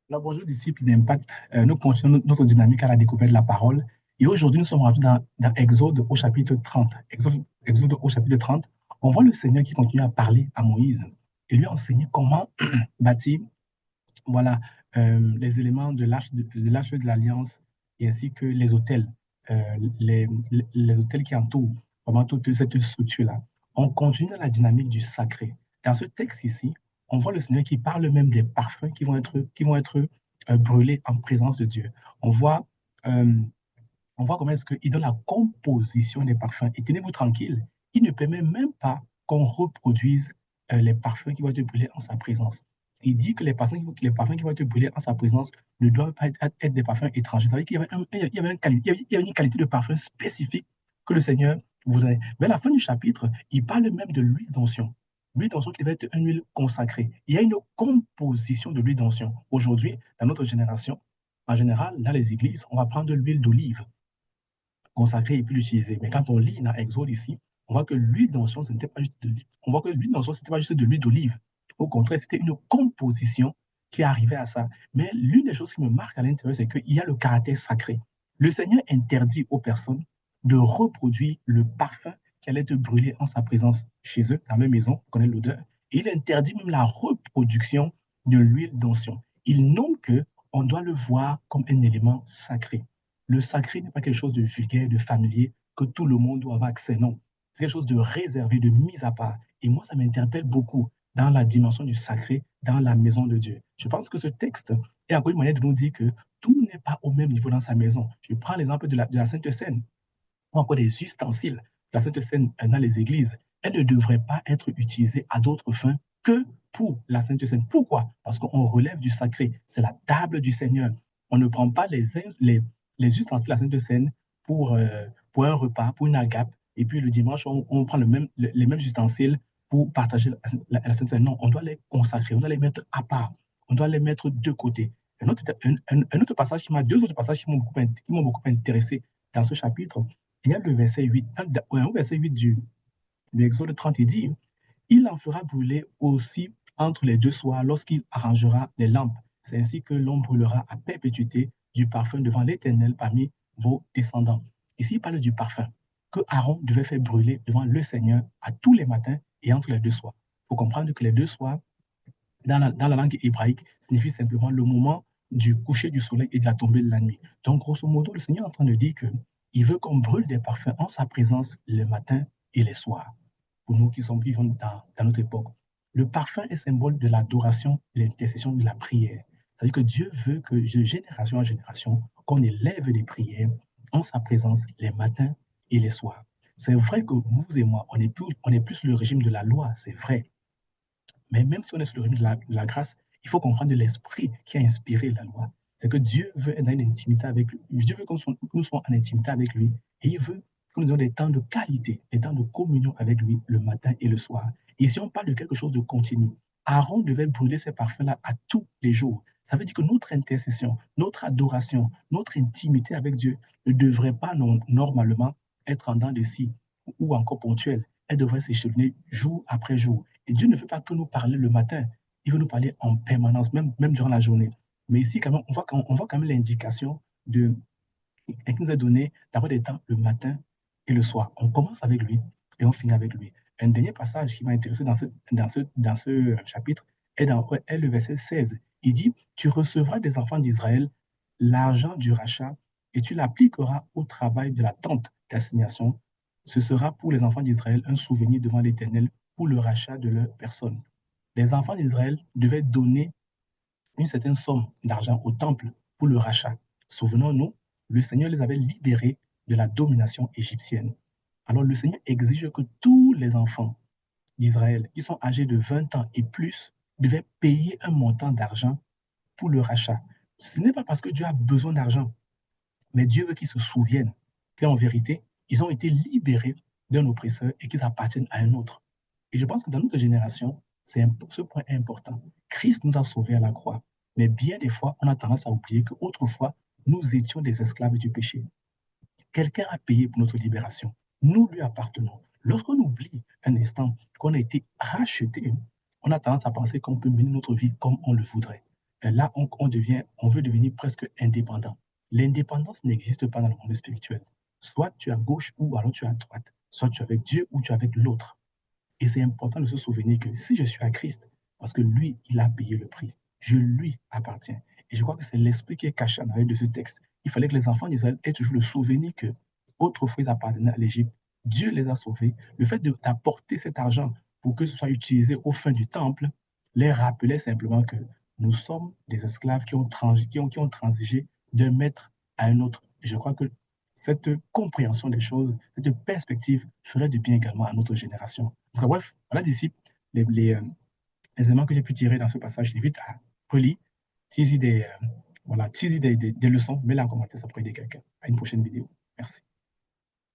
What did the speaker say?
Alors, bonjour, disciples d'Impact. Nous continuons notre dynamique à la découverte de la parole. Et aujourd'hui, nous sommes rendus dans Exode au chapitre 30. Exode au chapitre 30. On voit le Seigneur qui continue à parler à Moïse et lui enseigner comment bâtir voilà, les éléments de l'arche de l'Alliance et ainsi que les autels, les autels qui entourent vraiment toute cette structure-là. On continue dans la dynamique du sacré. Dans ce texte ici, on voit le Seigneur qui parle même des parfums qui vont être brûlés en présence de Dieu. On voit, euh, on voit comment est-ce qu'il donne la composition des parfums. Et tenez-vous tranquille, il ne permet même pas qu'on reproduise les parfums qui vont être brûlés en sa présence. Il dit que les parfums qui vont être brûlés en sa présence ne doivent pas être des parfums étrangers. Ça veut dire qu'il y avait, il y avait une qualité de parfum spécifique que le Seigneur vous a. Mais à la fin du chapitre, il parle même de l'huile d'onction. L'huile d'onction qui va être une huile consacrée. Il y a une composition de l'huile d'onction. Aujourd'hui, dans notre génération, en général, dans les églises, on va prendre de l'huile d'olive consacré et puis l'utiliser. Mais quand on lit dans Exode ici, on voit que l'huile d'onction, ce n'était pas juste de l'huile. On voit que l'huile d'onction, ce n'était pas juste de l'huile d'olive. Au contraire, c'était une composition qui arrivait à ça. Mais l'une des choses qui me marque à l'intérieur, c'est qu'il y a le caractère sacré. Le Seigneur interdit aux personnes de reproduire le parfum qui allait être brûlé en sa présence chez eux, dans leur maison, on connaît l'odeur. Et il interdit même la reproduction de l'huile d'onction. Il nomme que on doit le voir comme un élément sacré. Le sacré n'est pas quelque chose de vulgaire, de familier, que tout le monde doit avoir accès, non. C'est quelque chose de réservé, de mis à part. Et moi, ça m'interpelle beaucoup dans la dimension du sacré, dans la maison de Dieu. Je pense que ce texte est encore une manière de nous dire que tout n'est pas au même niveau dans sa maison. Je prends l'exemple de la Sainte Seine, ou encore des ustensiles de la Sainte Seine dans les églises. Elles ne devraient pas être utilisées à d'autres fins que pour la Sainte Seine. Pourquoi? Parce qu'on relève du sacré. C'est la table du Seigneur. On ne prend pas les ustensiles de la Sainte Seine pour un repas, pour une agape, et puis le dimanche, on prend les mêmes ustensiles pour partager la Sainte Seine. Non, on doit les consacrer, on doit les mettre à part, on doit les mettre de côté. Un autre passage deux autres passages qui m'ont beaucoup intéressé dans ce chapitre, il y a le verset 8, au verset 8 de l'Exode 30, il dit, il en fera brûler aussi entre les deux soirs lorsqu'il arrangera les lampes. C'est ainsi que l'on brûlera à perpétuité du parfum devant l'Éternel parmi vos descendants. Ici, il parle du parfum que Aaron devait faire brûler devant le Seigneur à tous les matins et entre les deux soirs. Il faut comprendre que les deux soirs, dans la langue hébraïque, signifie simplement le moment du coucher du soleil et de la tombée de la nuit. Donc, grosso modo, le Seigneur est en train de dire qu'il veut qu'on brûle des parfums en sa présence le matin et les soirs, pour nous qui sommes vivants dans notre époque. Le parfum est symbole de l'adoration, de l'intercession, de la prière. C'est-à-dire que Dieu veut que de génération en génération, qu'on élève des prières en sa présence les matins et les soirs. C'est vrai que vous et moi, on est plus le régime de la loi, c'est vrai. Mais même si on est sous le régime de la grâce, il faut comprendre l'esprit qui a inspiré la loi. C'est que Dieu veut être en intimité avec lui. Dieu veut que nous soyons en intimité avec lui. Et il veut que nous ayons des temps de qualité, des temps de communion avec lui le matin et le soir. Et si on parle de quelque chose de continu, Aaron devait brûler ces parfums-là à tous les jours. Ça veut dire que notre intercession, notre adoration, notre intimité avec Dieu ne devrait pas normalement être en dents de scie ou encore ponctuelle. Elle devrait s'échelonner jour après jour. Et Dieu ne veut pas que nous parler le matin, il veut nous parler en permanence, même durant la journée. Mais ici, quand même, on voit quand même l'indication qui nous est donnée d'avoir des temps le matin et le soir. On commence avec lui et on finit avec lui. Un dernier passage qui m'a intéressé dans ce chapitre est le verset 16. Il dit, tu recevras des enfants d'Israël l'argent du rachat et tu l'appliqueras au travail de la tente d'assignation. Ce sera pour les enfants d'Israël un souvenir devant l'Éternel pour le rachat de leur personne. Les enfants d'Israël devaient donner une certaine somme d'argent au temple pour le rachat. Souvenons-nous, le Seigneur les avait libérés de la domination égyptienne. Alors le Seigneur exige que tous les enfants d'Israël qui sont âgés de 20 ans et plus devaient payer un montant d'argent pour le rachat. Ce n'est pas parce que Dieu a besoin d'argent, mais Dieu veut qu'ils se souviennent qu'en vérité, ils ont été libérés d'un oppresseur et qu'ils appartiennent à un autre. Et je pense que dans notre génération, ce point est important. Christ nous a sauvés à la croix. Mais bien des fois, on a tendance à oublier qu'autrefois, nous étions des esclaves du péché. Quelqu'un a payé pour notre libération. Nous lui appartenons. Lorsqu'on oublie un instant qu'on a été racheté, on a tendance à penser qu'on peut mener notre vie comme on le voudrait. là, on veut devenir presque indépendant. L'indépendance n'existe pas dans le monde spirituel. Soit tu es à gauche ou alors tu es à droite. Soit tu es avec Dieu ou tu es avec l'autre. Et c'est important de se souvenir que si je suis à Christ, parce que lui, il a payé le prix, je lui appartiens. Et je crois que c'est l'esprit qui est caché en arrière de ce texte. Il fallait que les enfants d'Israël aient toujours le souvenir que autrefois ils appartenaient à l'Égypte. Dieu les a sauvés. Le fait d'apporter cet argent pour que ce soit utilisé au fin du temple les rappelait simplement que nous sommes des esclaves qui ont transigé d'un maître à un autre. Et je crois que cette compréhension des choses, cette perspective ferait du bien également à notre génération. Donc, bref, voilà d'ici les éléments que j'ai pu tirer dans ce passage. Je t'invite à relire, voilà, des leçons, mets-les en commentaire, ça pourrait aider quelqu'un. À une prochaine vidéo. Merci.